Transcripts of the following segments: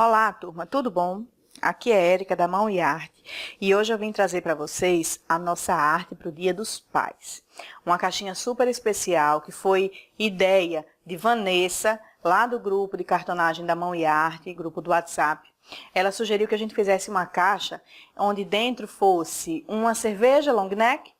Olá, turma, tudo bom? Aqui é Érica da Mão e Arte e hoje eu vim trazer para vocês a nossa arte para o Dia dos Pais. Uma caixinha super especial que foi ideia de Vanessa, lá do grupo de cartonagem da Mão e Arte, grupo do WhatsApp. Ela sugeriu que a gente fizesse uma caixa onde dentro fosse uma cerveja long neck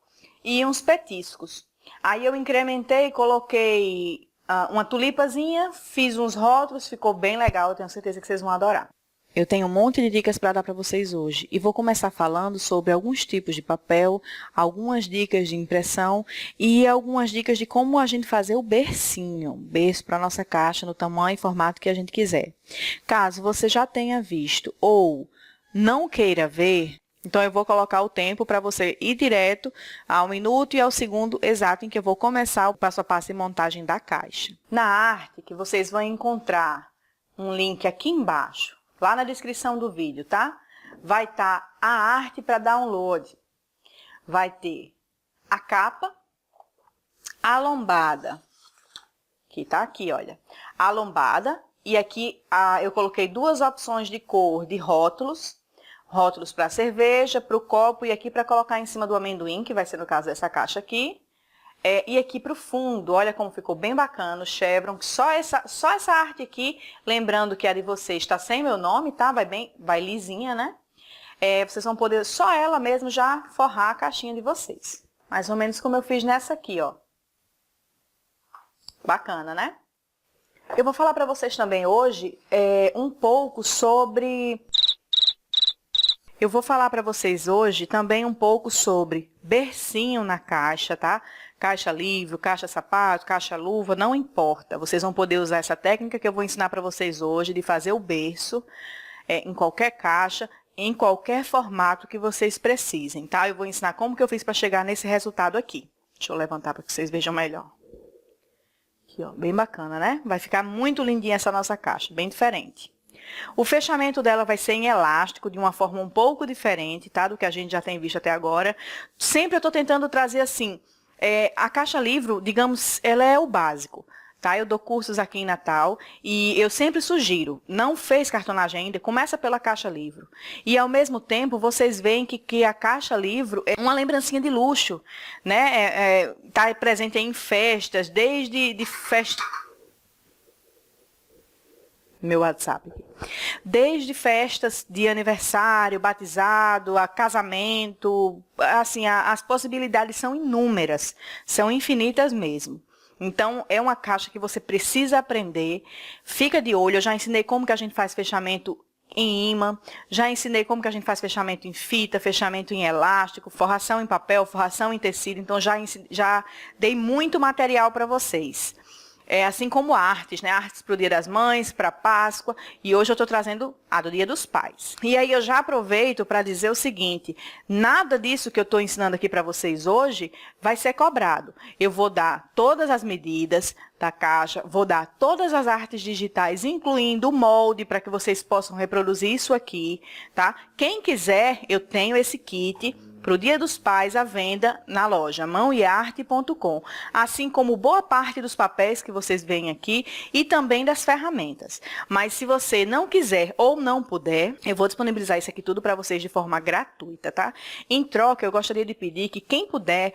e uns petiscos. Aí eu incrementei e coloquei uma tulipazinha, fiz uns rótulos, ficou bem legal, eu tenho certeza que vocês vão adorar. Eu tenho um monte de dicas para dar para vocês hoje e vou começar falando sobre alguns tipos de papel, algumas dicas de impressão e algumas dicas de como a gente fazer o bercinho, berço para a nossa caixa no tamanho e formato que a gente quiser. Caso você já tenha visto ou não queira ver, então eu vou colocar o tempo para você ir direto ao minuto e ao segundo exato em que eu vou começar o passo a passo de montagem da caixa. Na arte que vocês vão encontrar um link aqui embaixo, lá na descrição do vídeo, tá? Vai estar a arte para download. Vai ter a capa, a lombada, que tá aqui, olha. A lombada, e aqui eu coloquei duas opções de cor de rótulos. Rótulos para cerveja, para o copo e aqui para colocar em cima do amendoim, que vai ser no caso dessa caixa aqui. E aqui para o fundo, olha como ficou bem bacana o chevron, só essa arte aqui, lembrando que a de vocês está sem meu nome, tá? Vai lisinha, né? Vocês vão poder, só ela mesmo, já forrar a caixinha de vocês. Mais ou menos como eu fiz nessa aqui, ó. Bacana, né? Eu vou falar para vocês também hoje um pouco sobre... Eu vou falar para vocês hoje também um pouco sobre bercinho na caixa, tá? Caixa livro, caixa sapato, caixa luva, não importa. Vocês vão poder usar essa técnica que eu vou ensinar para vocês hoje de fazer o berço em qualquer caixa, em qualquer formato que vocês precisem, tá? Eu vou ensinar como que eu fiz para chegar nesse resultado aqui. Deixa eu levantar para que vocês vejam melhor. Aqui, ó, bem bacana, né? Vai ficar muito lindinha essa nossa caixa, bem diferente. O fechamento dela vai ser em elástico, de uma forma um pouco diferente, tá? Do que a gente já tem visto até agora. Sempre eu estou tentando trazer assim, a caixa livro, digamos, ela é o básico, tá? Eu dou cursos aqui em Natal e eu sempre sugiro, não fez cartonagem ainda, começa pela caixa livro. E ao mesmo tempo, vocês veem que a caixa livro é uma lembrancinha de luxo, né? Tá presente em festas, desde festa... Meu WhatsApp aqui. Desde festas de aniversário, batizado, a casamento, assim, as possibilidades são inúmeras, são infinitas mesmo. Então, é uma caixa que você precisa aprender, fica de olho, eu já ensinei como que a gente faz fechamento em imã, já ensinei como que a gente faz fechamento em fita, fechamento em elástico, forração em papel, forração em tecido, então já dei muito material para vocês. Assim como artes, né? Artes para o Dia das Mães, para Páscoa, e hoje eu estou trazendo a do Dia dos Pais. E aí eu já aproveito para dizer o seguinte, nada disso que eu estou ensinando aqui para vocês hoje vai ser cobrado. Eu vou dar todas as medidas da caixa, vou dar todas as artes digitais, incluindo o molde, para que vocês possam reproduzir isso aqui, tá? Quem quiser, eu tenho esse kit para o Dia dos Pais à venda na loja mãoearte.com, assim como boa parte dos papéis que vocês veem aqui e também das ferramentas. Mas se você não quiser ou não puder, eu vou disponibilizar isso aqui tudo para vocês de forma gratuita, tá? Em troca, eu gostaria de pedir que quem puder,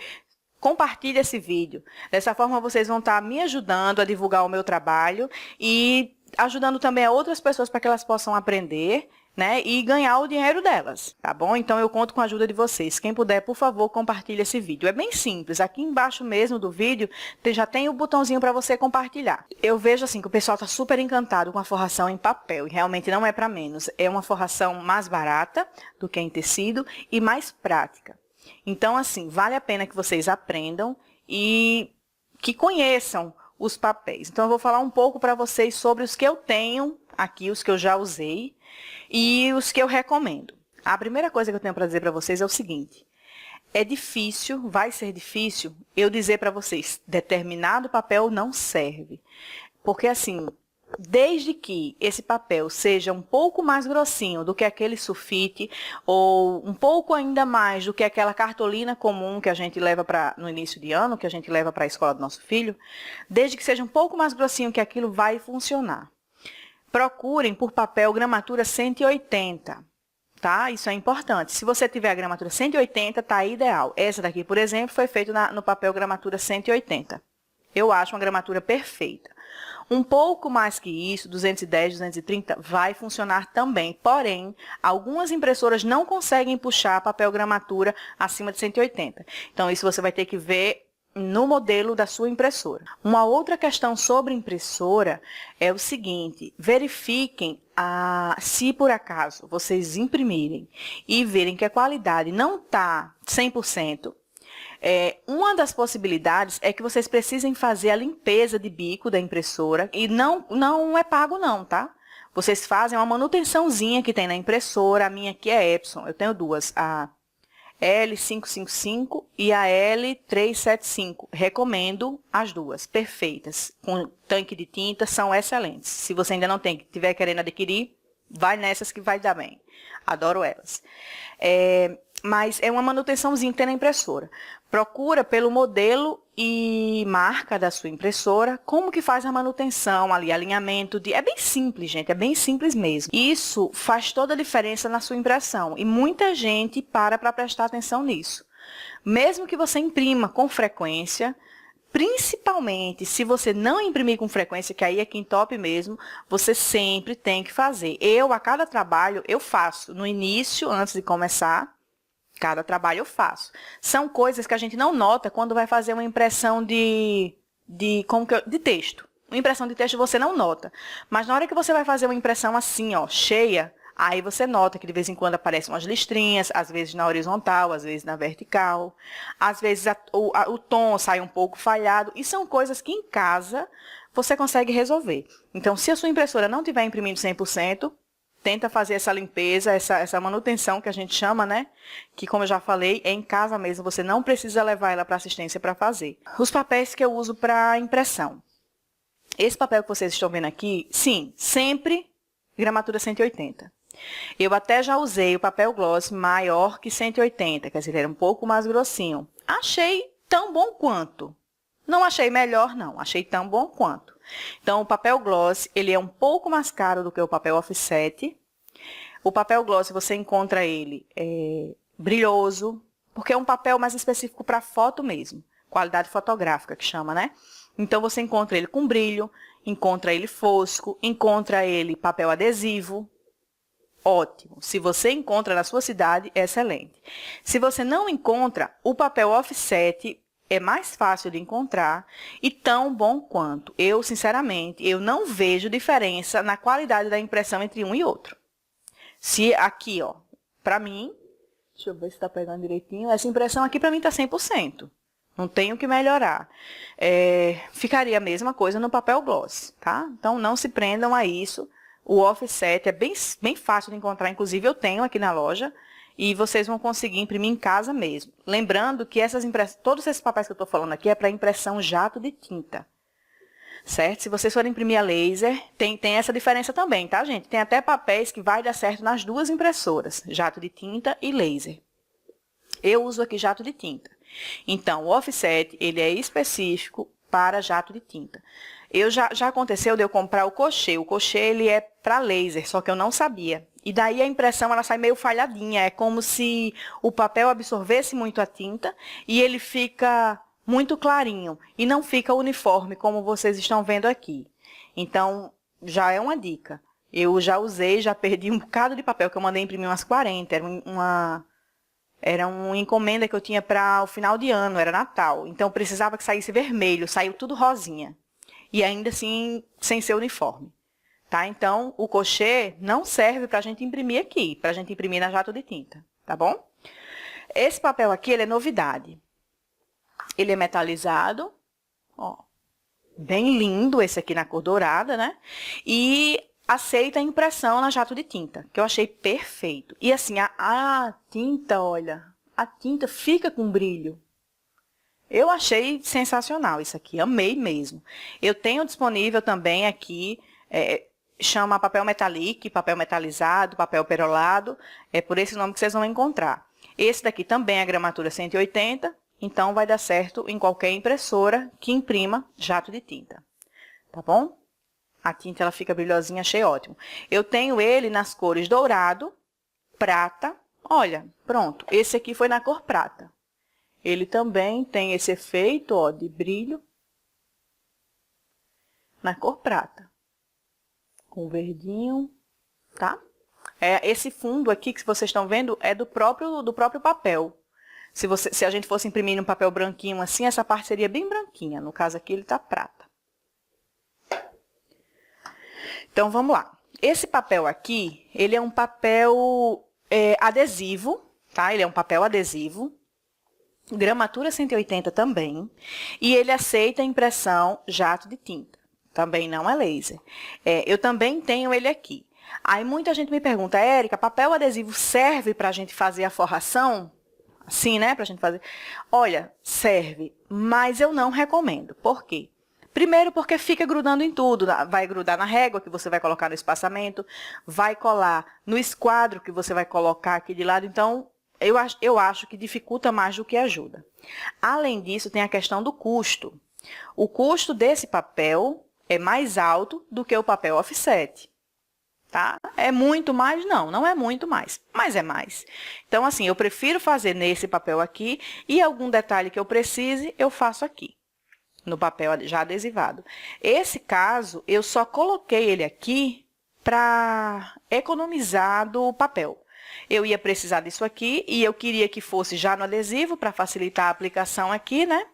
compartilhe esse vídeo. Dessa forma, vocês vão estar me ajudando a divulgar o meu trabalho e ajudando também a outras pessoas para que elas possam aprender, né, e ganhar o dinheiro delas, tá bom? Então, eu conto com a ajuda de vocês. Quem puder, por favor, compartilhe esse vídeo. É bem simples. Aqui embaixo mesmo do vídeo, já tem o botãozinho para você compartilhar. Eu vejo, assim, que o pessoal está super encantado com a forração em papel. E realmente não é para menos. É uma forração mais barata do que em tecido e mais prática. Então, assim, vale a pena que vocês aprendam e que conheçam os papéis. Então, eu vou falar um pouco para vocês sobre os que eu tenho aqui, os que eu já usei e os que eu recomendo. A primeira coisa que eu tenho para dizer para vocês é o seguinte, é difícil, vai ser difícil eu dizer para vocês, determinado papel não serve. Porque assim, desde que esse papel seja um pouco mais grossinho do que aquele sulfite, ou um pouco ainda mais do que aquela cartolina comum que a gente leva no início de ano, que a gente leva para a escola do nosso filho, desde que seja um pouco mais grossinho que aquilo vai funcionar. procurem por papel gramatura 180, tá? Isso é importante. Se você tiver a gramatura 180, tá ideal. Essa daqui, por exemplo, foi feita no papel gramatura 180. Eu acho uma gramatura perfeita. Um pouco mais que isso, 210, 230, vai funcionar também. Porém, algumas impressoras não conseguem puxar papel gramatura acima de 180. Então, isso você vai ter que ver no modelo da sua impressora. Uma outra questão sobre impressora é o seguinte: verifiquem se por acaso vocês imprimirem e verem que a qualidade não está 100%, uma das possibilidades é que vocês precisem fazer a limpeza de bico da impressora e não é pago não, tá? Vocês fazem uma manutençãozinha que tem na impressora. A minha aqui é Epson, eu tenho duas, a L555 e a L375. Recomendo as duas, perfeitas. Com tanque de tinta, são excelentes. Se você ainda não tem, estiver querendo adquirir, vai nessas que vai dar bem. Adoro elas. Mas é uma manutençãozinha que tem na impressora. Procura pelo modelo e marca da sua impressora, como que faz a manutenção ali, alinhamento é bem simples, gente, é bem simples mesmo. Isso faz toda a diferença na sua impressão e muita gente para prestar atenção nisso. Mesmo que você imprima com frequência, principalmente se você não imprimir com frequência, que aí é quem top mesmo, você sempre tem que fazer. A cada trabalho, eu faço no início, antes de começar. Cada trabalho eu faço. São coisas que a gente não nota quando vai fazer uma impressão de texto. Uma impressão de texto você não nota. Mas na hora que você vai fazer uma impressão assim, ó, cheia, aí você nota que de vez em quando aparecem umas listrinhas, às vezes na horizontal, às vezes na vertical. Às vezes o tom sai um pouco falhado. E são coisas que em casa você consegue resolver. Então, se a sua impressora não estiver imprimindo 100%, tenta fazer essa limpeza, essa manutenção que a gente chama, né? Que, como eu já falei, é em casa mesmo, você não precisa levar ela para assistência para fazer. Os papéis que eu uso para impressão. Esse papel que vocês estão vendo aqui, sim, sempre gramatura 180. Eu até já usei o papel gloss maior que 180, quer dizer, ele era um pouco mais grossinho. Achei tão bom quanto. Não achei melhor, não. Achei tão bom quanto. Então, o papel gloss, ele é um pouco mais caro do que o papel offset. O papel gloss, você encontra ele brilhoso, porque é um papel mais específico para foto mesmo. Qualidade fotográfica, que chama, né? Então, você encontra ele com brilho, encontra ele fosco, encontra ele papel adesivo. Ótimo. Se você encontra na sua cidade, é excelente. Se você não encontra, o papel offset é mais fácil de encontrar e tão bom quanto. Eu, sinceramente, eu não vejo diferença na qualidade da impressão entre um e outro. Se aqui, ó, pra mim, deixa eu ver se tá pegando direitinho, essa impressão aqui pra mim tá 100%. Não tenho que melhorar. Ficaria a mesma coisa no papel gloss, tá? Então, não se prendam a isso. O offset é bem fácil de encontrar, inclusive eu tenho aqui na loja. E vocês vão conseguir imprimir em casa mesmo. Lembrando que todos esses papéis que eu estou falando aqui é para impressão jato de tinta. Certo? Se vocês forem imprimir a laser, tem essa diferença também, tá, gente? Tem até papéis que vai dar certo nas duas impressoras, jato de tinta e laser. Eu uso aqui jato de tinta. Então, o offset, ele é específico para jato de tinta. Já aconteceu de eu comprar o cochê. O cochê, ele é para laser, só que eu não sabia. E daí a impressão, ela sai meio falhadinha. É como se o papel absorvesse muito a tinta e ele fica muito clarinho. E não fica uniforme, como vocês estão vendo aqui. Então, já é uma dica. Eu já usei, já perdi um bocado de papel, que eu mandei imprimir umas 40. Era uma encomenda que eu tinha para o final de ano, era Natal. Então, precisava que saísse vermelho, saiu tudo rosinha. E ainda assim, sem ser uniforme. Tá? Então, o cochê não serve para a gente imprimir aqui, para a gente imprimir na jato de tinta, tá bom? Esse papel aqui, ele é novidade. Ele é metalizado, ó, bem lindo, esse aqui na cor dourada, né? E aceita a impressão na jato de tinta, que eu achei perfeito. E assim, a tinta, olha, a tinta fica com brilho. Eu achei sensacional isso aqui, amei mesmo. Eu tenho disponível também aqui, chama papel metallic, papel metalizado, papel perolado, é por esse nome que vocês vão encontrar. Esse daqui também é gramatura 180, então vai dar certo em qualquer impressora que imprima jato de tinta, tá bom? A tinta ela fica brilhosinha, achei ótimo. Eu tenho ele nas cores dourado, prata. Olha, pronto. Esse aqui foi na cor prata. Ele também tem esse efeito, ó, de brilho na cor prata. Com verdinho, tá? Esse fundo aqui que vocês estão vendo é do próprio papel. Se a gente fosse imprimir num papel branquinho assim, essa parte seria bem branquinha. No caso aqui, ele tá prata. Então, vamos lá. Esse papel aqui, ele é um papel adesivo, tá? Ele é um papel adesivo. Gramatura 180 também. E ele aceita impressão jato de tinta. Também não é laser. Eu também tenho ele aqui. Aí muita gente me pergunta, Érica, papel adesivo serve para a gente fazer a forração? Assim, né? Para a gente fazer. Olha, serve, mas eu não recomendo. Por quê? Primeiro, porque fica grudando em tudo. Vai grudar na régua que você vai colocar no espaçamento, vai colar no esquadro que você vai colocar aqui de lado. Então, eu acho que dificulta mais do que ajuda. Além disso, tem a questão do custo. O custo desse papel é mais alto do que o papel offset. Tá? É muito mais? Não, não é muito mais, mas é mais. Então, assim, eu prefiro fazer nesse papel aqui e algum detalhe que eu precise, eu faço aqui, no papel já adesivado. Esse caso, eu só coloquei ele aqui para economizar do papel. Eu ia precisar disso aqui e eu queria que fosse já no adesivo para facilitar a aplicação aqui, né?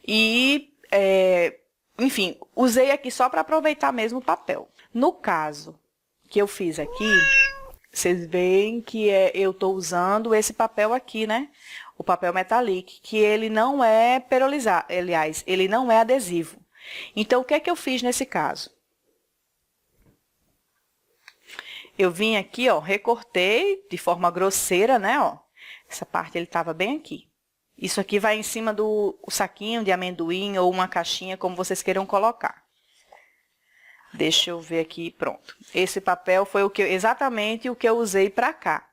E, enfim, usei aqui só para aproveitar mesmo o papel. No caso que eu fiz aqui, vocês veem que eu estou usando esse papel aqui, né? O papel metallic, que ele não é perolizado, aliás, ele não é adesivo. Então, o que é que eu fiz nesse caso? Eu vim aqui, ó, recortei de forma grosseira, né, ó. Essa parte ele estava bem aqui. Isso aqui vai em cima do saquinho de amendoim ou uma caixinha, como vocês queiram colocar. Deixa eu ver aqui, pronto. Esse papel foi exatamente o que eu usei para cá.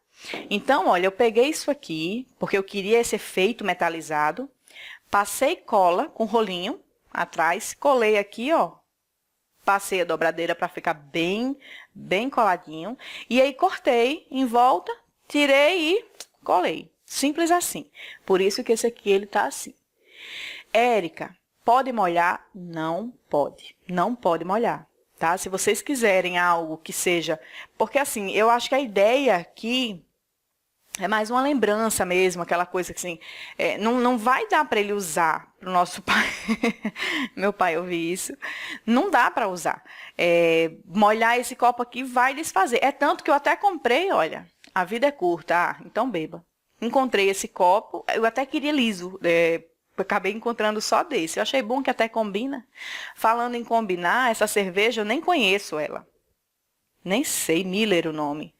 Então, olha, eu peguei isso aqui, porque eu queria esse efeito metalizado. Passei cola com rolinho atrás, colei aqui, ó. Passei a dobradeira para ficar bem coladinho. E aí, cortei em volta, tirei e colei. Simples assim. Por isso que esse aqui, ele tá assim. Érica, pode molhar? Não pode. Não pode molhar. Tá? Se vocês quiserem algo que seja... Porque, assim, eu acho que a ideia aqui é mais uma lembrança mesmo, aquela coisa que, assim, não vai dar para ele usar para o nosso pai. Meu pai ouviu isso. Não dá para usar. Molhar esse copo aqui vai desfazer. É tanto que eu até comprei, olha, a vida é curta, então beba. Encontrei esse copo, eu até queria liso, acabei encontrando só desse. Eu achei bom que até combina. Falando em combinar, essa cerveja eu nem conheço ela. Nem sei, Miller o nome.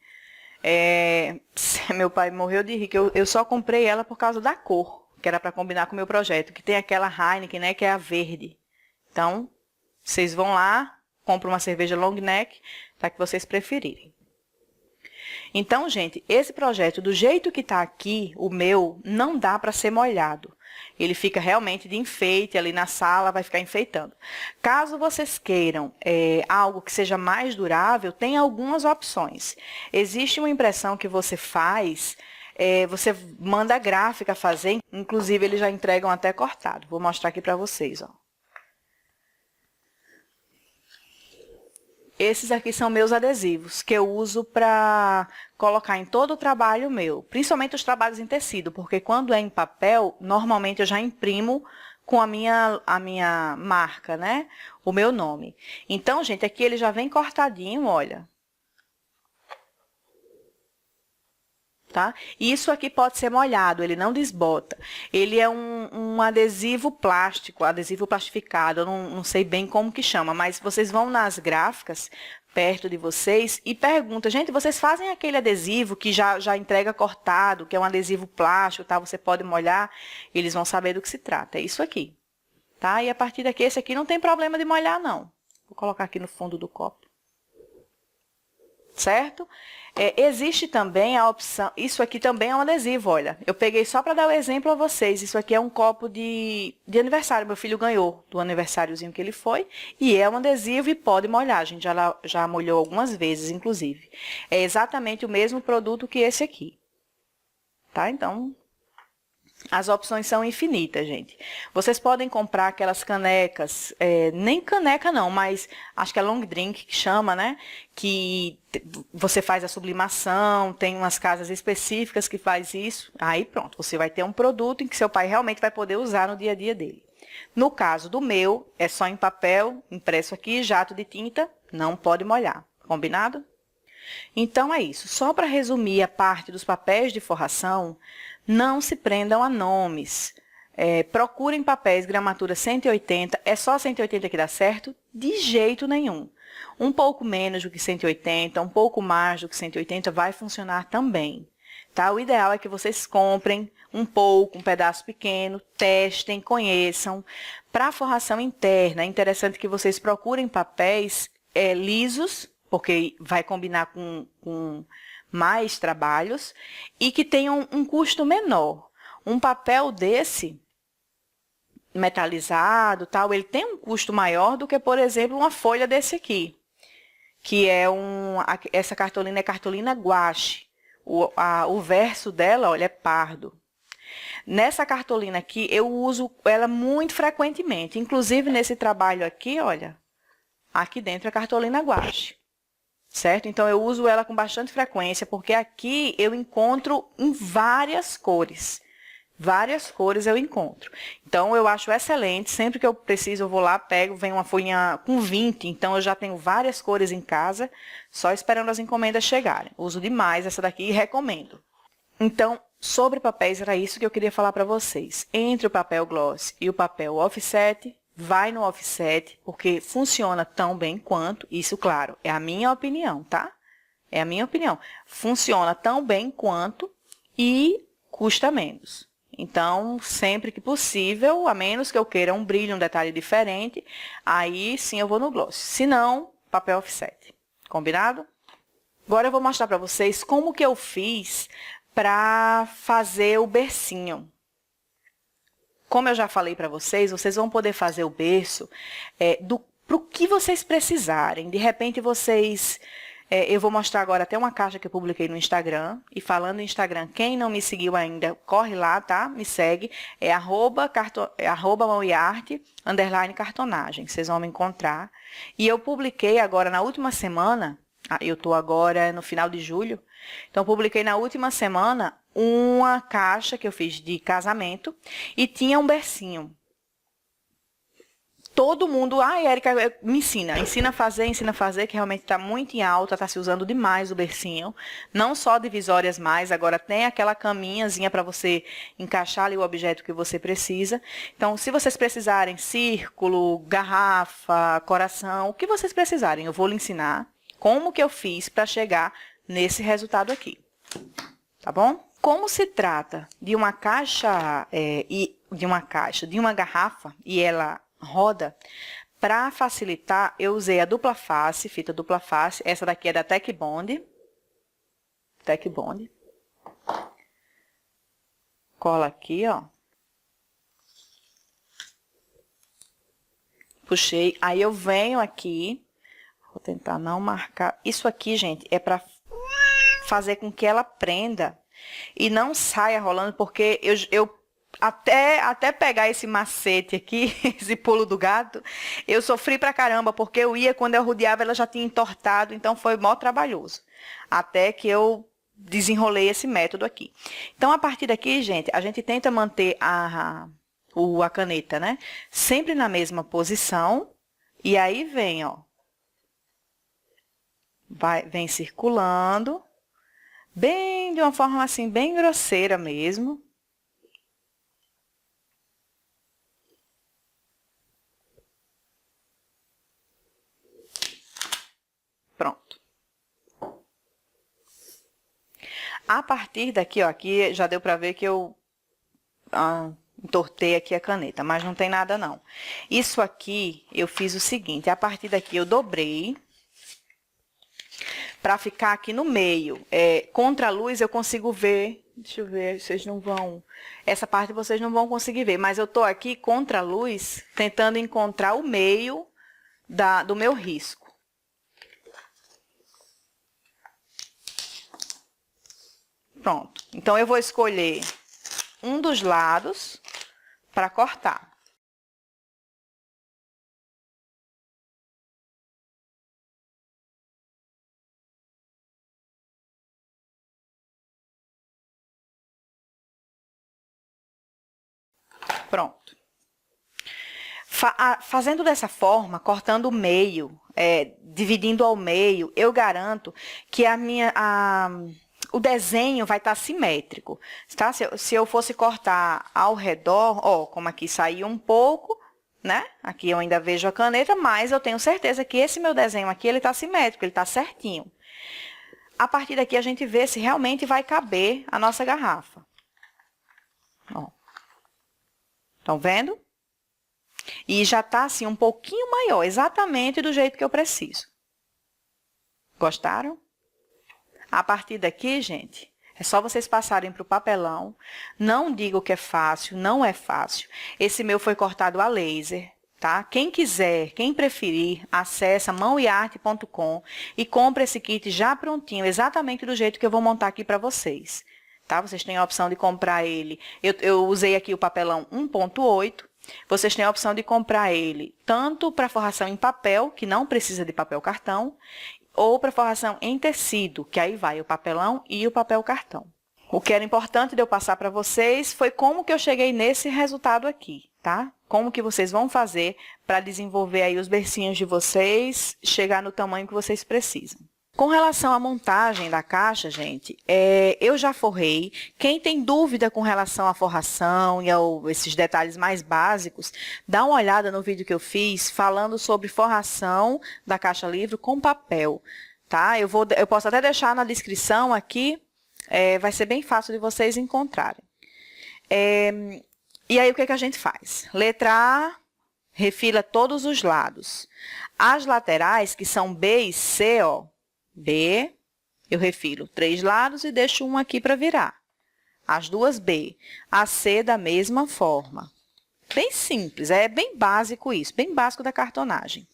Meu pai morreu de rir, que eu só comprei ela por causa da cor, que era para combinar com o meu projeto, que tem aquela Heineken, né, que é a verde. Então, vocês vão lá, compram uma cerveja long neck, tá, que vocês preferirem. Então, gente, esse projeto, do jeito que está aqui, o meu, não dá para ser molhado. Ele fica realmente de enfeite ali na sala, vai ficar enfeitando. Caso vocês queiram algo que seja mais durável, tem algumas opções. Existe uma impressão que você faz, você manda a gráfica fazer, inclusive eles já entregam até cortado. Vou mostrar aqui para vocês, ó. Esses aqui são meus adesivos, que eu uso para colocar em todo o trabalho meu, principalmente os trabalhos em tecido, porque quando é em papel, normalmente eu já imprimo com a minha marca, né? O meu nome. Então, gente, aqui ele já vem cortadinho, olha. Tá? Isso aqui pode ser molhado, ele não desbota. Ele é um adesivo plástico, adesivo plastificado, eu não sei bem como que chama, mas vocês vão nas gráficas perto de vocês e perguntam, gente, vocês fazem aquele adesivo que já entrega cortado, que é um adesivo plástico, tá? Você pode molhar, eles vão saber do que se trata. É isso aqui, tá? E a partir daqui, esse aqui não tem problema de molhar, não. Vou colocar aqui no fundo do copo. certo? Existe também a opção, isso aqui também é um adesivo, olha, eu peguei só para dar o exemplo a vocês, isso aqui é um copo de aniversário, meu filho ganhou do aniversáriozinho que ele foi, e é um adesivo e pode molhar, a gente já molhou algumas vezes, inclusive. É exatamente o mesmo produto que esse aqui, tá? Então, as opções são infinitas, gente. Vocês podem comprar aquelas canecas, nem caneca não, mas acho que é long drink que chama, né? Que você faz a sublimação, tem umas casas específicas que faz isso. Aí pronto, você vai ter um produto em que seu pai realmente vai poder usar no dia a dia dele. No caso do meu, é só em papel, impresso aqui, jato de tinta, não pode molhar. Combinado? Então é isso. Só para resumir a parte dos papéis de forração, não se prendam a nomes. Procurem papéis gramatura 180. É só 180 que dá certo? De jeito nenhum. Um pouco menos do que 180, um pouco mais do que 180 vai funcionar também. Tá? O ideal é que vocês comprem um pouco, um pedaço pequeno, testem, conheçam. Para a forração interna, é interessante que vocês procurem papéis lisos, porque vai combinar com mais trabalhos, e que tenham um custo menor. Um papel desse, metalizado, tal, ele tem um custo maior do que, por exemplo, uma folha desse aqui, que é essa cartolina é cartolina guache. O verso dela, olha, é pardo. Nessa cartolina aqui, eu uso ela muito frequentemente, inclusive nesse trabalho aqui, olha, aqui dentro é cartolina guache. Certo? Então, eu uso ela com bastante frequência, porque aqui eu encontro em várias cores. Várias cores eu encontro. Então, eu acho excelente. Sempre que eu preciso, eu vou lá, pego, vem uma folhinha com 20. Então, eu já tenho várias cores em casa, só esperando as encomendas chegarem. Uso demais essa daqui e recomendo. Então, sobre papéis, era isso que eu queria falar para vocês. Entre o papel gloss e o papel offset, vai no offset, porque funciona tão bem quanto, isso, claro, é a minha opinião, tá? É a minha opinião. Funciona tão bem quanto e custa menos. Então, sempre que possível, a menos que eu queira um brilho, um detalhe diferente, aí sim eu vou no gloss. Se não, papel offset. Combinado? Agora eu vou mostrar para vocês como que eu fiz para fazer o bercinho. Como eu já falei para vocês, vocês vão poder fazer o berço para o que vocês precisarem. De repente, vocês... eu vou mostrar agora até uma caixa que eu publiquei no Instagram. E falando em Instagram, quem não me seguiu ainda, corre lá, tá? Me segue. É @mauiarte_cartonagem. Vocês vão me encontrar. E eu publiquei agora, na última semana... eu estou agora no final de julho. Então, publiquei na última semana uma caixa que eu fiz de casamento e tinha um bercinho. Todo mundo, Érica, me ensina a fazer, que realmente está muito em alta, está se usando demais o bercinho. Não só divisórias mais, agora tem aquela caminhazinha para você encaixar ali o objeto que você precisa. Então, se vocês precisarem círculo, garrafa, coração, o que vocês precisarem, eu vou lhe ensinar como que eu fiz para chegar nesse resultado aqui. Tá bom? Como se trata de uma caixa, de uma garrafa, e ela roda, para facilitar, eu usei a dupla face, fita dupla face. Essa daqui é da Tec Bond. Tec Bond. Cola aqui, ó. Puxei. Aí eu venho aqui. Vou tentar não marcar. Isso aqui, gente, é para fazer com que ela prenda e não saia rolando, porque eu até pegar esse macete aqui, esse pulo do gato, eu sofri pra caramba, porque quando eu rodeava, ela já tinha entortado, então foi mó trabalhoso. Até que eu desenrolei esse método aqui. Então, a partir daqui, gente, a gente tenta manter a caneta, né? Sempre na mesma posição, e aí vem, ó. Vem circulando, bem de uma forma assim, bem grosseira mesmo. Pronto. A partir daqui, ó, aqui já deu para ver que eu entortei aqui a caneta, mas não tem nada não. Isso aqui, eu fiz o seguinte, a partir daqui eu dobrei. para ficar aqui no meio. Contra a luz eu consigo ver, deixa eu ver, vocês não vão, essa parte vocês não vão conseguir ver, mas eu estou aqui contra a luz, tentando encontrar o meio do meu risco. Pronto, então eu vou escolher um dos lados para cortar. Pronto. Fazendo dessa forma, cortando o meio, dividindo ao meio, eu garanto que o desenho vai estar simétrico, tá? Se eu fosse cortar ao redor, ó, como aqui saiu um pouco, né? Aqui eu ainda vejo a caneta, mas eu tenho certeza que esse meu desenho aqui, ele tá simétrico, ele tá certinho. A partir daqui a gente vê se realmente vai caber a nossa garrafa. Ó. Estão vendo? E já tá assim um pouquinho maior, exatamente do jeito que eu preciso. Gostaram? A partir daqui, gente, é só vocês passarem para o papelão. Não digo que é fácil, não é fácil. Esse meu foi cortado a laser, tá? Quem quiser, quem preferir, acessa mãoearte.com e compra esse kit já prontinho, exatamente do jeito que eu vou montar aqui para vocês. Tá? Vocês têm a opção de comprar ele. Eu usei aqui o papelão 1.8. Vocês têm a opção de comprar ele tanto para forração em papel, que não precisa de papel cartão, ou para forração em tecido, que aí vai o papelão e o papel cartão. O que era importante de eu passar para vocês foi como que eu cheguei nesse resultado aqui, tá? Como que vocês vão fazer para desenvolver aí os bercinhos de vocês, chegar no tamanho que vocês precisam. Com relação à montagem da caixa, gente, eu já forrei. Quem tem dúvida com relação à forração e esses detalhes mais básicos, dá uma olhada no vídeo que eu fiz falando sobre forração da caixa livro com papel, tá? Eu posso até deixar na descrição aqui, vai ser bem fácil de vocês encontrarem. E aí, o que que a gente faz? Letra A, refila todos os lados. As laterais, que são B e C, ó, B, eu refilo 3 lados e deixo um aqui para virar. As duas B. A C da mesma forma. Bem simples, é bem básico isso, bem básico da cartonagem.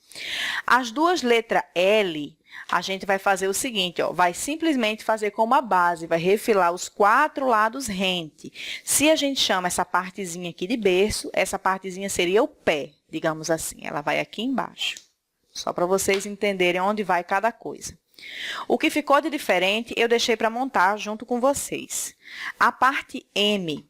As duas letras L, a gente vai fazer o seguinte, ó, vai simplesmente fazer como a base, vai refilar os 4 lados rente. Se a gente chama essa partezinha aqui de berço, essa partezinha seria o pé, digamos assim, ela vai aqui embaixo. Só para vocês entenderem onde vai cada coisa. O que ficou de diferente, eu deixei para montar junto com vocês. A parte M,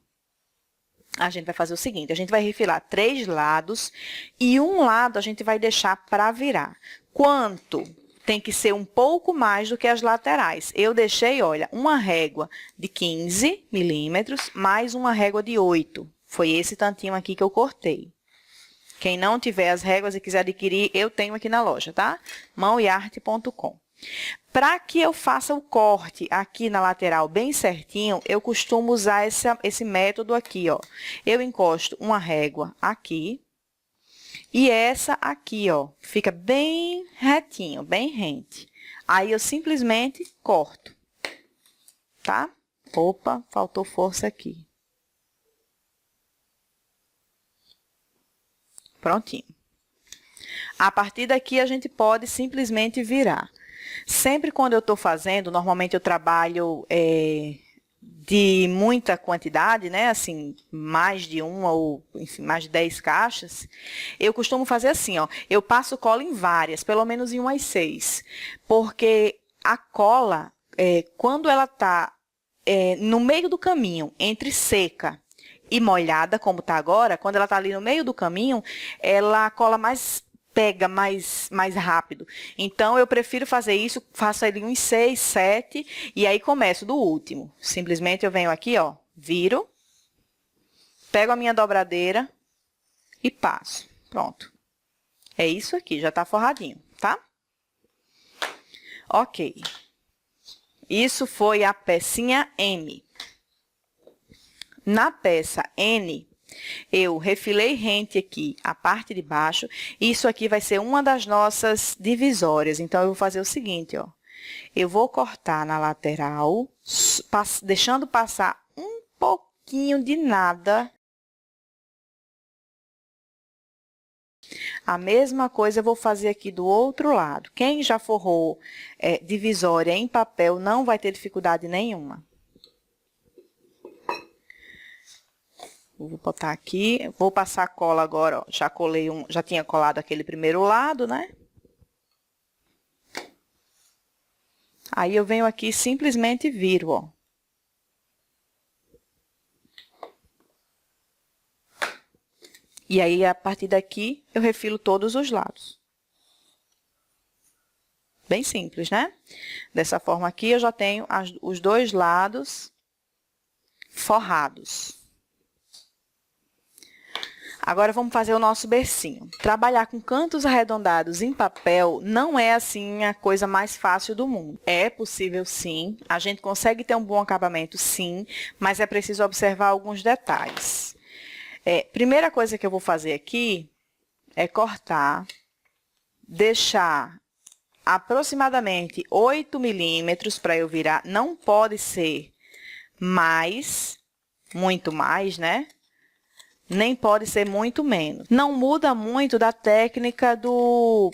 a gente vai fazer o seguinte, a gente vai refilar 3 lados e um lado a gente vai deixar para virar. Quanto? Tem que ser um pouco mais do que as laterais. Eu deixei, olha, uma régua de 15 milímetros mais uma régua de 8. Foi esse tantinho aqui que eu cortei. Quem não tiver as réguas e quiser adquirir, eu tenho aqui na loja, tá? mãoearte.com. Para que eu faça o corte aqui na lateral bem certinho, eu costumo usar esse método aqui, ó. Eu encosto uma régua aqui e essa aqui, ó, fica bem retinho, bem rente. Aí eu simplesmente corto, tá? Opa, faltou força aqui. Prontinho. A partir daqui a gente pode simplesmente virar. Sempre quando eu estou fazendo, normalmente eu trabalho de muita quantidade, né? Assim, mais de uma ou, enfim, mais de 10 caixas. Eu costumo fazer assim, ó. Eu passo cola em várias, pelo menos em umas 6. Porque a cola, quando ela está no meio do caminho, entre seca e molhada, como está agora, quando ela está ali no meio do caminho, ela cola pega mais rápido. Então, eu prefiro fazer isso, faço ali uns 6, 7, e aí começo do último. Simplesmente eu venho aqui, ó, viro, pego a minha dobradeira e passo. Pronto. É isso aqui, já tá forradinho, tá? Ok. Isso foi a pecinha M. Na peça N, eu refilei rente aqui a parte de baixo. Isso aqui vai ser uma das nossas divisórias. Então, eu vou fazer o seguinte, ó. eu vou cortar na lateral, deixando passar um pouquinho de nada. A mesma coisa eu vou fazer aqui do outro lado. Quem já forrou divisória em papel não vai ter dificuldade nenhuma. Vou botar aqui, vou passar cola agora, ó. Já colei já tinha colado aquele primeiro lado, né? Aí eu venho aqui e simplesmente viro, ó. E aí, a partir daqui, eu refilo todos os lados. Bem simples, né? Dessa forma aqui, eu já tenho os dois lados forrados. Agora, vamos fazer o nosso bercinho. Trabalhar com cantos arredondados em papel não é, assim, a coisa mais fácil do mundo. É possível, sim. A gente consegue ter um bom acabamento, sim, mas é preciso observar alguns detalhes. Primeira coisa que eu vou fazer aqui é cortar, deixar aproximadamente 8 milímetros para eu virar. Não pode ser mais, muito mais, né? Nem pode ser muito menos. Não muda muito da técnica do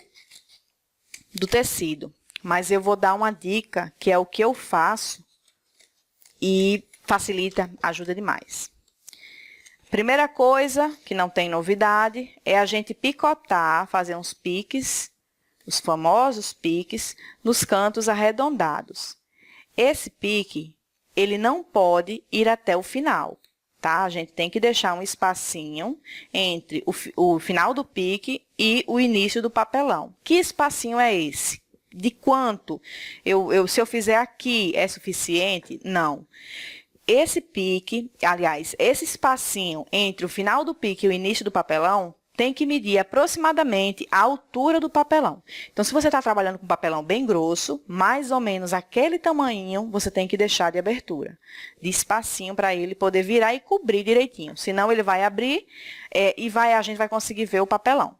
tecido, mas eu vou dar uma dica, que é o que eu faço e facilita, ajuda demais. Primeira coisa, que não tem novidade, é a gente picotar, fazer uns piques, os famosos piques, nos cantos arredondados. Esse pique, ele não pode ir até o final, tá? A gente tem que deixar um espacinho entre o final do pique e o início do papelão. Que espacinho é esse? De quanto? Se eu fizer aqui, é suficiente? Não. Esse pique, aliás, esse espacinho entre o final do pique e o início do papelão, tem que medir aproximadamente a altura do papelão. Então, se você está trabalhando com papelão bem grosso, mais ou menos aquele tamanho, você tem que deixar de abertura, de espacinho para ele poder virar e cobrir direitinho. Senão, ele vai abrir e a gente vai conseguir ver o papelão.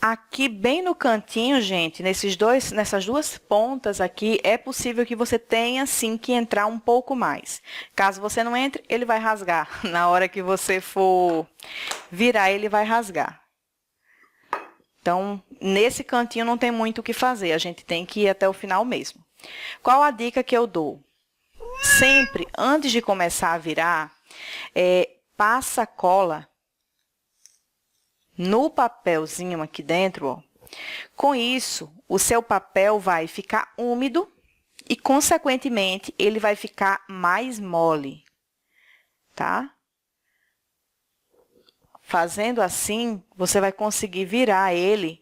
Aqui bem no cantinho, gente, nessas duas pontas aqui, é possível que você tenha, sim, que entrar um pouco mais. Caso você não entre, ele vai rasgar. Na hora que você for virar, ele vai rasgar. Então, nesse cantinho não tem muito o que fazer, a gente tem que ir até o final mesmo. Qual a dica que eu dou? Sempre, antes de começar a virar, passa cola no papelzinho aqui dentro, ó. Com isso, o seu papel vai ficar úmido e, consequentemente, ele vai ficar mais mole, tá? Fazendo assim, você vai conseguir virar ele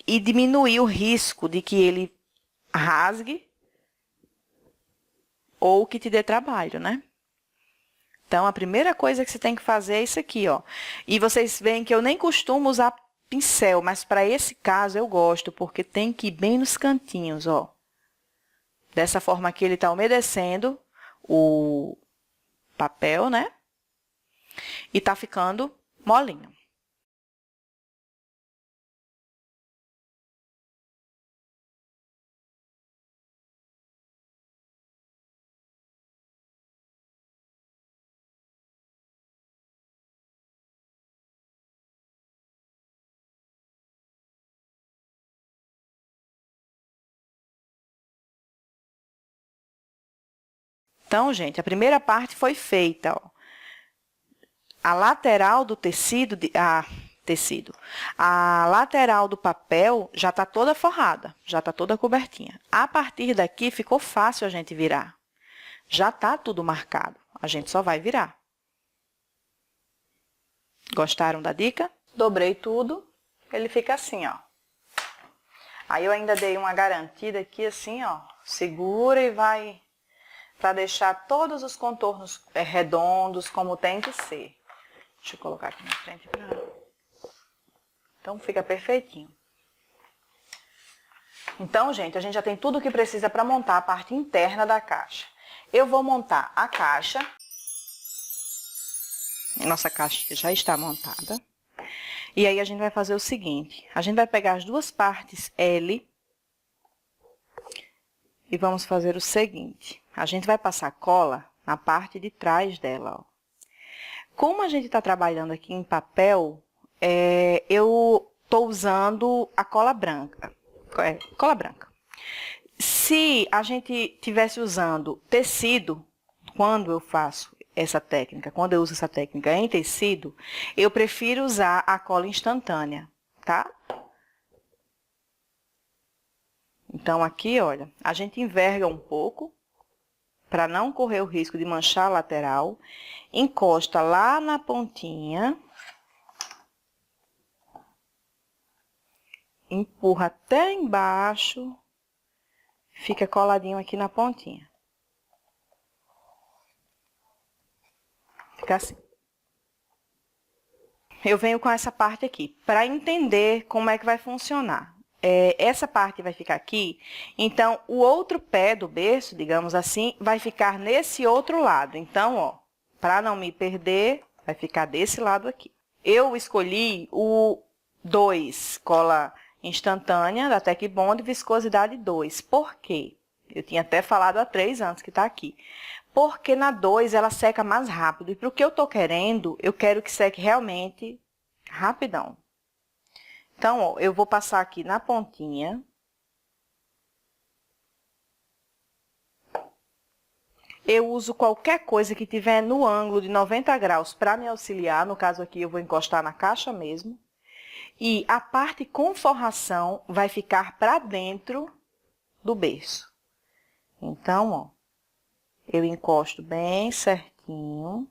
e diminuir o risco de que ele rasgue ou que te dê trabalho, né? Então, a primeira coisa que você tem que fazer é isso aqui, ó. E vocês veem que eu nem costumo usar pincel, mas para esse caso eu gosto, porque tem que ir bem nos cantinhos, ó. Dessa forma aqui ele está umedecendo o papel, né? E tá ficando molinho. Então, gente, a primeira parte foi feita, ó. A lateral do tecido, a lateral do papel já está toda forrada, já está toda cobertinha. A partir daqui ficou fácil a gente virar. Já está tudo marcado, a gente só vai virar. Gostaram da dica? Dobrei tudo, ele fica assim, ó. Aí eu ainda dei uma garantida aqui assim, ó, segura e vai para deixar todos os contornos redondos como tem que ser. Deixa eu colocar aqui na frente para... Então, fica perfeitinho. Então, gente, a gente já tem tudo o que precisa para montar a parte interna da caixa. Eu vou montar a caixa. Nossa caixa já está montada. E aí, a gente vai fazer o seguinte. A gente vai pegar as duas partes L e vamos fazer o seguinte. A gente vai passar cola na parte de trás dela, ó. Como a gente está trabalhando aqui em papel, eu estou usando a cola branca. Cola branca. Se a gente tivesse usando tecido, quando eu faço essa técnica, quando eu uso essa técnica em tecido, eu prefiro usar a cola instantânea, tá? Então, aqui, olha, a gente enverga um pouco, para não correr o risco de manchar a lateral, encosta lá na pontinha, empurra até embaixo, fica coladinho aqui na pontinha. Fica assim. Eu venho com essa parte aqui, para entender como é que vai funcionar. Essa parte vai ficar aqui, então, o outro pé do berço, digamos assim, vai ficar nesse outro lado. Então, ó, para não me perder, vai ficar desse lado aqui. Eu escolhi o 2, cola instantânea, da Tec Bond, viscosidade 2. Por quê? Eu tinha até falado há 3 anos que está aqui. Porque na 2 ela seca mais rápido. E para o que eu estou querendo, eu quero que seque realmente rapidão. Então, ó, eu vou passar aqui na pontinha. Eu uso qualquer coisa que tiver no ângulo de 90 graus para me auxiliar. No caso aqui, eu vou encostar na caixa mesmo. E a parte com forração vai ficar para dentro do berço. Então, ó, eu encosto bem certinho.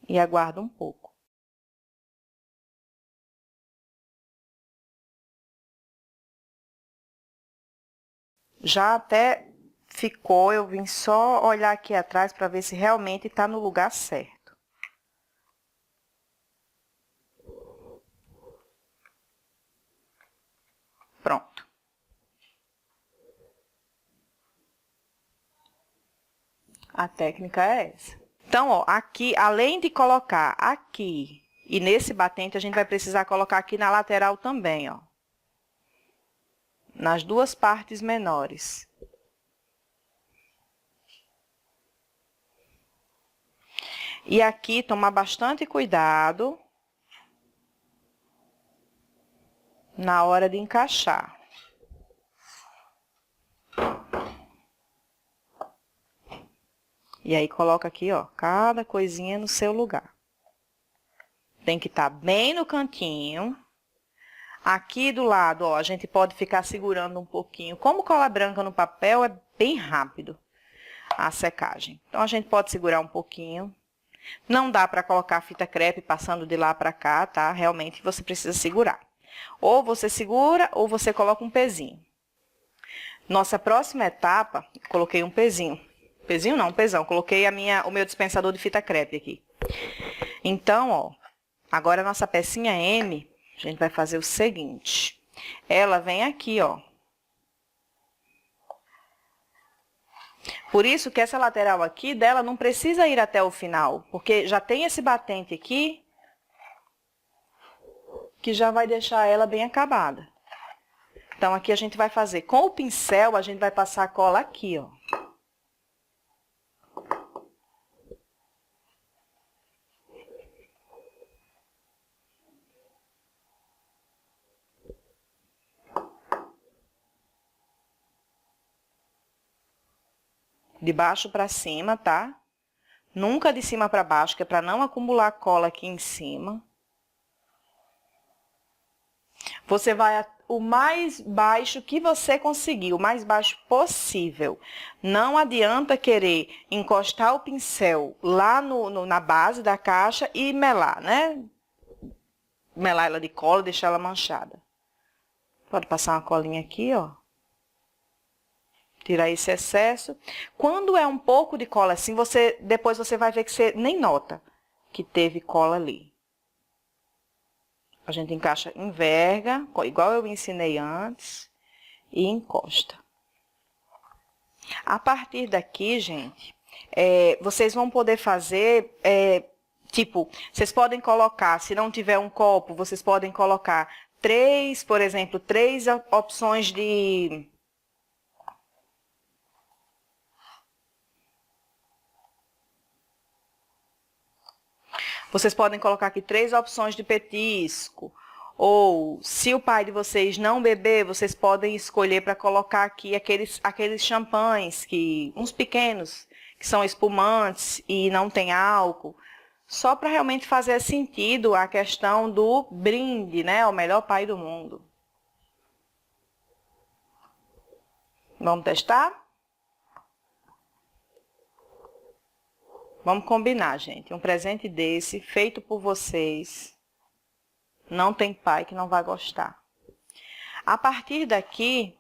E aguardo um pouco. Já até ficou, eu vim só olhar aqui atrás para ver se realmente está no lugar certo. Pronto. A técnica é essa. Então, ó, aqui, além de colocar aqui e nesse batente, a gente vai precisar colocar aqui na lateral também, ó. Nas duas partes menores. E aqui, tomar bastante cuidado na hora de encaixar. E aí, coloca aqui, ó, cada coisinha no seu lugar. Tem que estar bem no cantinho. Aqui do lado, ó, a gente pode ficar segurando um pouquinho. Como cola branca no papel, é bem rápido a secagem. Então, a gente pode segurar um pouquinho. Não dá para colocar fita crepe passando de lá para cá, tá? Realmente, você precisa segurar. Ou você segura, ou você coloca um pezinho. Nossa próxima etapa, coloquei um pezinho. Pezinho não, um pezão. Coloquei o meu dispensador de fita crepe aqui. Então, ó, agora a nossa pecinha M, a gente vai fazer o seguinte. Ela vem aqui, ó. Por isso que essa lateral aqui dela não precisa ir até o final, porque já tem esse batente aqui, que já vai deixar ela bem acabada. Então, aqui a gente vai fazer, com o pincel, a gente vai passar a cola aqui, ó. De baixo para cima, tá? Nunca de cima para baixo, que é para não acumular cola aqui em cima. Você vai o mais baixo que você conseguir, o mais baixo possível. Não adianta querer encostar o pincel lá na base da caixa e melar, né? Melar ela de cola, deixar ela manchada. Pode passar uma colinha aqui, ó. Tirar esse excesso. Quando é um pouco de cola assim, depois você vai ver que você nem nota que teve cola ali. A gente encaixa, enverga, igual eu ensinei antes, e encosta. A partir daqui, gente, vocês vão poder fazer, tipo, vocês podem colocar, se não tiver um copo, vocês podem colocar três, por exemplo, três opções de... Vocês podem colocar aqui 3 opções de petisco. Ou, se o pai de vocês não beber, vocês podem escolher para colocar aqui aqueles champanhes, uns pequenos, que são espumantes e não tem álcool. Só para realmente fazer sentido a questão do brinde, né? O melhor pai do mundo. Vamos testar? Vamos combinar, gente. Um presente desse, feito por vocês, não tem pai que não vai gostar. A partir daqui,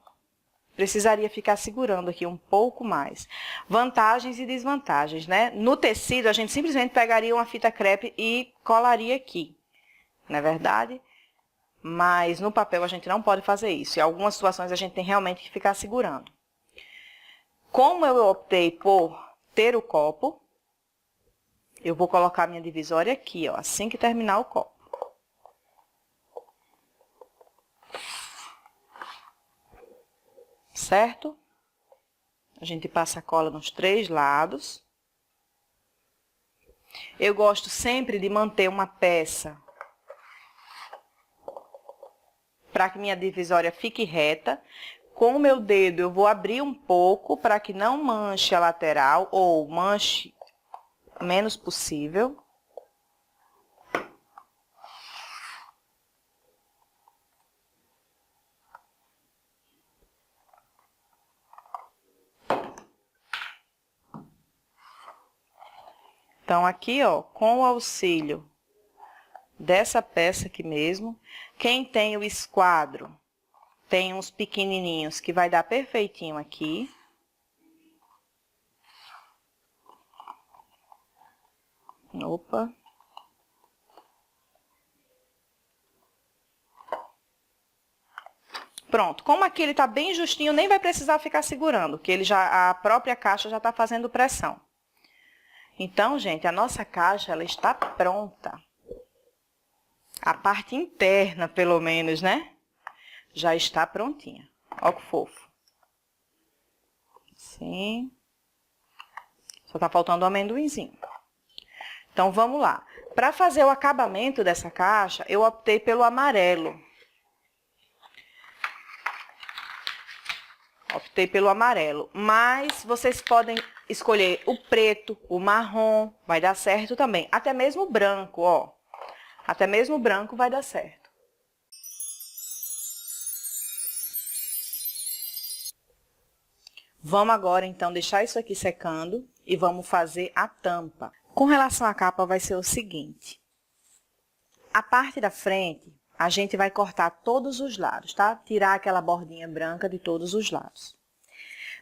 precisaria ficar segurando aqui um pouco mais. Vantagens e desvantagens, né? No tecido, a gente simplesmente pegaria uma fita crepe e colaria aqui. Não é verdade? Mas no papel a gente não pode fazer isso. Em algumas situações a gente tem realmente que ficar segurando. Como eu optei por ter o copo, eu vou colocar minha divisória aqui, ó, assim que terminar o copo. Certo? A gente passa a cola nos 3 lados. Eu gosto sempre de manter uma peça para que minha divisória fique reta. Com o meu dedo eu vou abrir um pouco para que não manche a lateral ou manche o menos possível. Então, aqui, ó, com o auxílio dessa peça aqui mesmo, quem tem o esquadro, tem uns pequenininhos que vai dar perfeitinho aqui. Opa. Pronto, como aqui ele tá bem justinho, nem vai precisar ficar segurando, porque a própria caixa já tá fazendo pressão. Então, gente, a nossa caixa, ela está pronta. A parte interna, pelo menos, né? Já está prontinha. Ó que fofo. Assim. Só tá faltando o amendoinzinho. Então, vamos lá. Para fazer o acabamento dessa caixa, eu optei pelo amarelo. Optei pelo amarelo, mas vocês podem escolher o preto, o marrom, vai dar certo também. Até mesmo o branco, ó. Até mesmo o branco vai dar certo. Vamos agora, então, deixar isso aqui secando e vamos fazer a tampa. Com relação à capa, vai ser o seguinte. A parte da frente, a gente vai cortar todos os lados, tá? Tirar aquela bordinha branca de todos os lados.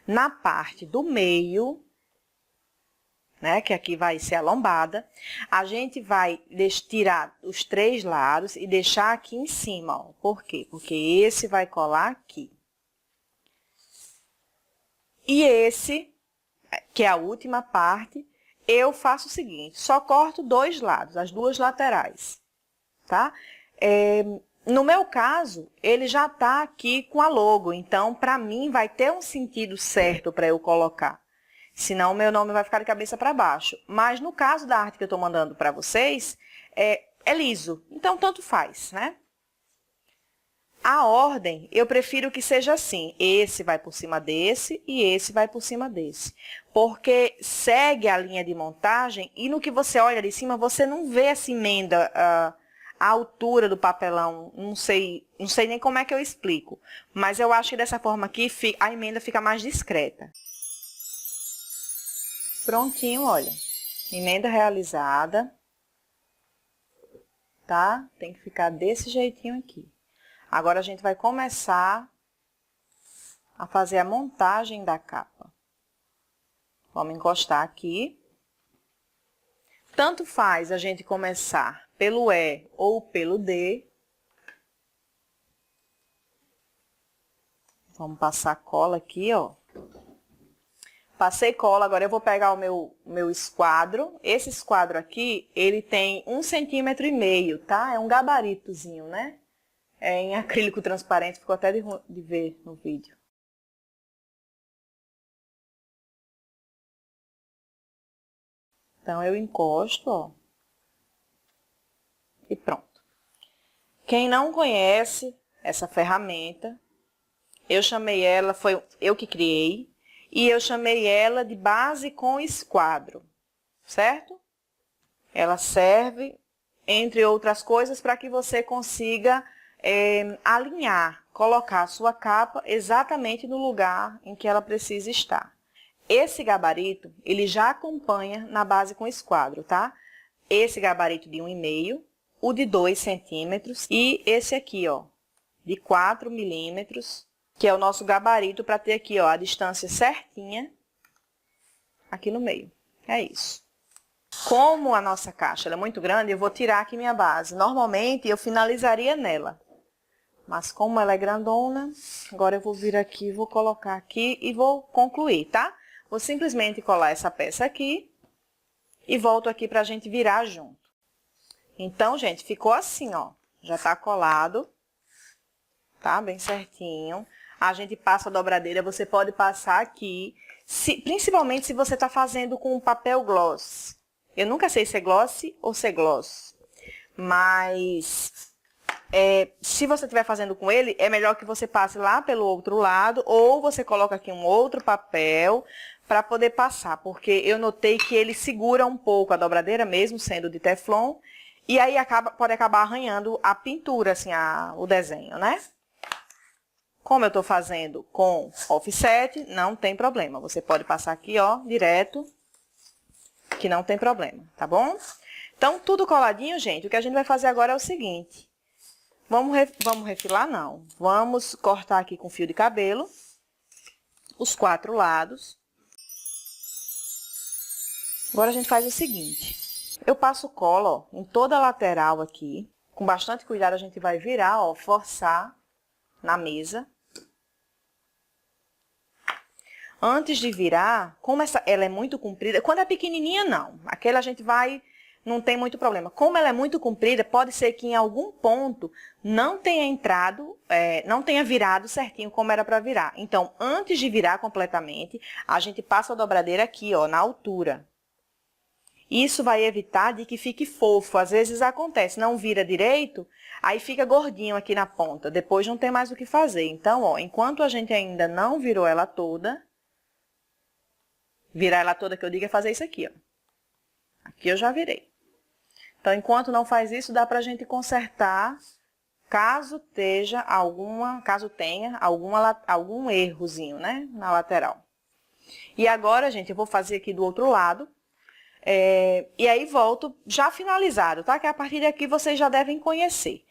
Na parte do meio, né, que aqui vai ser a lombada, a gente vai tirar os 3 lados e deixar aqui em cima, ó. Por quê? Porque esse vai colar aqui. E esse, que é a última parte, eu faço o seguinte, só corto 2 lados, as 2 laterais, tá? No meu caso, ele já tá aqui com a logo, então, para mim, vai ter um sentido certo para eu colocar. Senão, o meu nome vai ficar de cabeça para baixo. Mas, no caso da arte que eu estou mandando para vocês, é liso. Então, tanto faz, né? A ordem, eu prefiro que seja assim. Esse vai por cima desse e esse vai por cima desse. Porque segue a linha de montagem e no que você olha de cima, você não vê essa emenda... a altura do papelão, não sei nem como é que eu explico. Mas eu acho que dessa forma aqui, a emenda fica mais discreta. Prontinho, olha. Emenda realizada. Tá? Tem que ficar desse jeitinho aqui. Agora, a gente vai começar a fazer a montagem da capa. Vamos encostar aqui. Tanto faz a gente começar pelo E ou pelo D, Vamos passar cola aqui, ó. Passei cola, agora eu vou pegar o meu esquadro. Esse esquadro aqui, ele tem 1,5 cm, tá? É um gabaritozinho, né? É em acrílico transparente, ficou até de ver no vídeo. Então, eu encosto, ó. E pronto. Quem não conhece essa ferramenta, eu chamei ela, foi eu que criei, e eu chamei ela de base com esquadro, certo? Ela serve, entre outras coisas, para que você consiga alinhar, colocar a sua capa exatamente no lugar em que ela precisa estar. Esse gabarito, ele já acompanha na base com esquadro, tá? Esse gabarito de 1,5, o de 2 centímetros e esse aqui, ó, de 4 milímetros, que é o nosso gabarito para ter aqui, ó, a distância certinha aqui no meio. É isso. Como a nossa caixa ela é muito grande, eu vou tirar aqui minha base. Normalmente, eu finalizaria nela. Mas como ela é grandona, agora eu vou vir aqui, vou colocar aqui e vou concluir, tá? Vou simplesmente colar essa peça aqui e volto aqui pra gente virar junto. Então, gente, ficou assim, ó. Já tá colado, tá? Bem certinho. A gente passa a dobradeira, você pode passar aqui, principalmente se você tá fazendo com papel gloss. Eu nunca sei se é gloss ou se é gloss, mas se você estiver fazendo com ele, é melhor que você passe lá pelo outro lado, ou você coloca aqui um outro papel para poder passar, porque eu notei que ele segura um pouco a dobradeira, mesmo sendo de teflon, e aí pode acabar arranhando a pintura, assim, o desenho, né? Como eu estou fazendo com offset, não tem problema. Você pode passar aqui, ó, direto, que não tem problema, tá bom? Então, tudo coladinho, gente, o que a gente vai fazer agora é o seguinte. Vamos refilar, não. Vamos cortar aqui com fio de cabelo os 4 lados. Agora, a gente faz o seguinte. Eu passo cola, ó, em toda a lateral aqui. Com bastante cuidado, a gente vai virar, ó, forçar na mesa. Antes de virar, como ela é muito comprida, quando é pequenininha, não. Aquela a gente vai, não tem muito problema. Como ela é muito comprida, pode ser que em algum ponto não tenha entrado, não tenha virado certinho como era para virar. Então, antes de virar completamente, a gente passa a dobradeira aqui, ó, na altura. Isso vai evitar de que fique fofo. Às vezes acontece, não vira direito, aí fica gordinho aqui na ponta. Depois não tem mais o que fazer. Então, ó, enquanto a gente ainda não virou ela toda, virar ela toda que eu digo é fazer isso aqui, ó. Aqui eu já virei. Então, enquanto não faz isso, dá pra gente consertar, caso tenha algum errozinho, né, na lateral. E agora, gente, eu vou fazer aqui do outro lado. E aí volto já finalizado, tá? Que a partir daqui vocês já devem conhecer.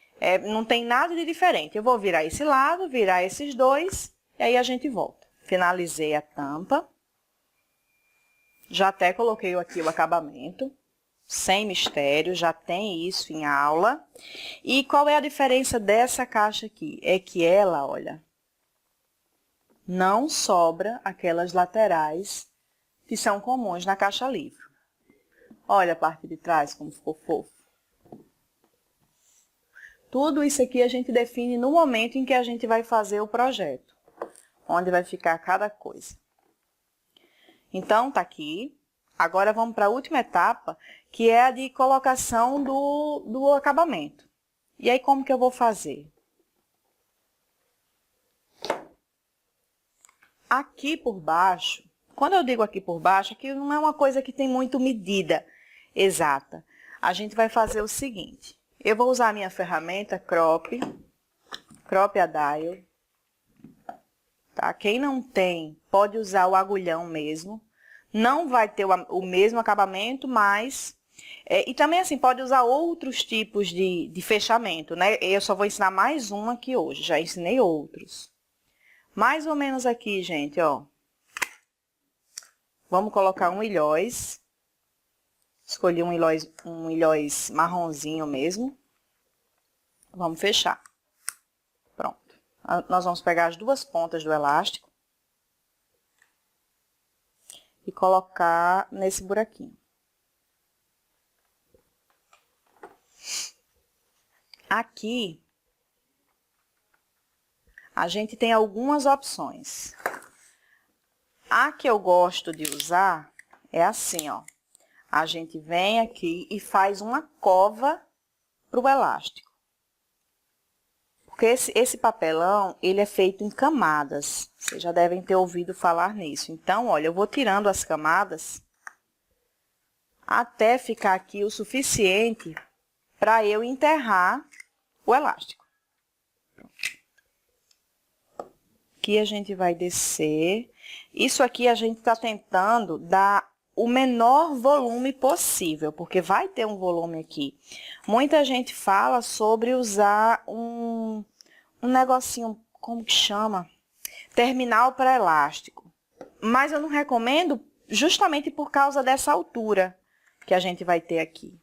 Não tem nada de diferente. Eu vou virar esse lado, virar esses dois, e aí a gente volta. Finalizei a tampa. Já até coloquei aqui o acabamento. Sem mistério, já tem isso em aula. E qual é a diferença dessa caixa aqui? É que ela, olha, não sobra aquelas laterais que são comuns na caixa livre. Olha a parte de trás como ficou fofo. Tudo isso aqui a gente define no momento em que a gente vai fazer o projeto, onde vai ficar cada coisa. Então, tá aqui. Agora, vamos para a última etapa, que é a de colocação do acabamento. E aí, como que eu vou fazer? Aqui por baixo, quando eu digo aqui por baixo, aqui não é uma coisa que tem muito medida exata. A gente vai fazer o seguinte. Eu vou usar a minha ferramenta Crop a Dial. Tá? Quem não tem, pode usar o agulhão mesmo. Não vai ter o mesmo acabamento, mas... e também, assim, pode usar outros tipos de fechamento, né? Eu só vou ensinar mais um aqui hoje, já ensinei outros. Mais ou menos aqui, gente, ó. Vamos colocar um ilhóis. Escolhi um ilhóis marronzinho mesmo. Vamos fechar. Pronto. Nós vamos pegar as duas pontas do elástico e colocar nesse buraquinho. Aqui, a gente tem algumas opções. A que eu gosto de usar é assim, ó. A gente vem aqui e faz uma cova para o elástico. Porque esse papelão, ele é feito em camadas. Vocês já devem ter ouvido falar nisso. Então, olha, eu vou tirando as camadas até ficar aqui o suficiente para eu enterrar o elástico. Aqui a gente vai descer. Isso aqui a gente está tentando dar o menor volume possível, porque vai ter um volume aqui. Muita gente fala sobre usar um negocinho, como que chama? Terminal para elástico. Mas eu não recomendo justamente por causa dessa altura que a gente vai ter aqui.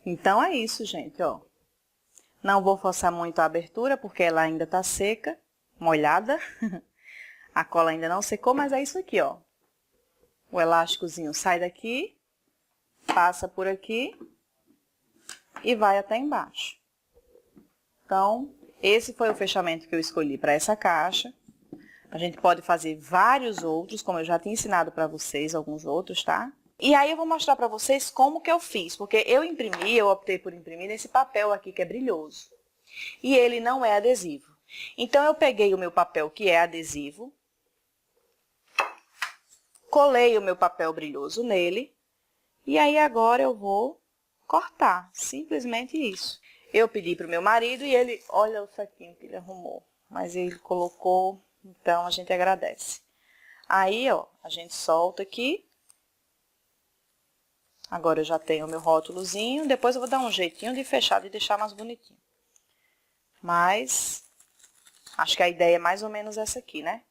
Então, é isso, gente, ó. Não vou forçar muito a abertura, porque ela ainda tá seca, molhada. A cola ainda não secou, mas é isso aqui, ó. O elásticozinho sai daqui, passa por aqui e vai até embaixo. Então, esse foi o fechamento que eu escolhi para essa caixa. A gente pode fazer vários outros, como eu já tinha ensinado para vocês, alguns outros, tá? E aí eu vou mostrar para vocês como que eu fiz, porque eu optei por imprimir nesse papel aqui que é brilhoso. E ele não é adesivo. Então, eu peguei o meu papel que é adesivo, colei o meu papel brilhoso nele, e aí agora eu vou cortar, simplesmente isso. Eu pedi para o meu marido e ele, olha o saquinho que ele arrumou, mas ele colocou, então a gente agradece. Aí, ó, a gente solta aqui. Agora eu já tenho o meu rótulozinho, depois eu vou dar um jeitinho de fechar e deixar mais bonitinho. Mas, acho que a ideia é mais ou menos essa aqui, né?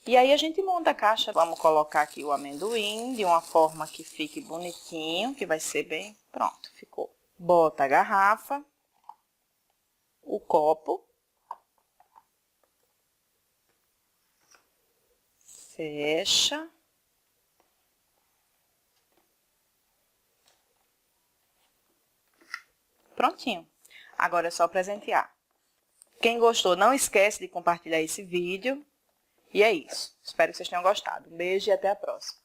E aí a gente monta a caixa, vamos colocar aqui o amendoim de uma forma que fique bonitinho, que vai ser bem... Pronto, ficou. Bota a garrafa, o copo. Fecha. Prontinho. Agora é só presentear. Quem gostou, não esquece de compartilhar esse vídeo. E é isso. Espero que vocês tenham gostado. Um beijo e até a próxima.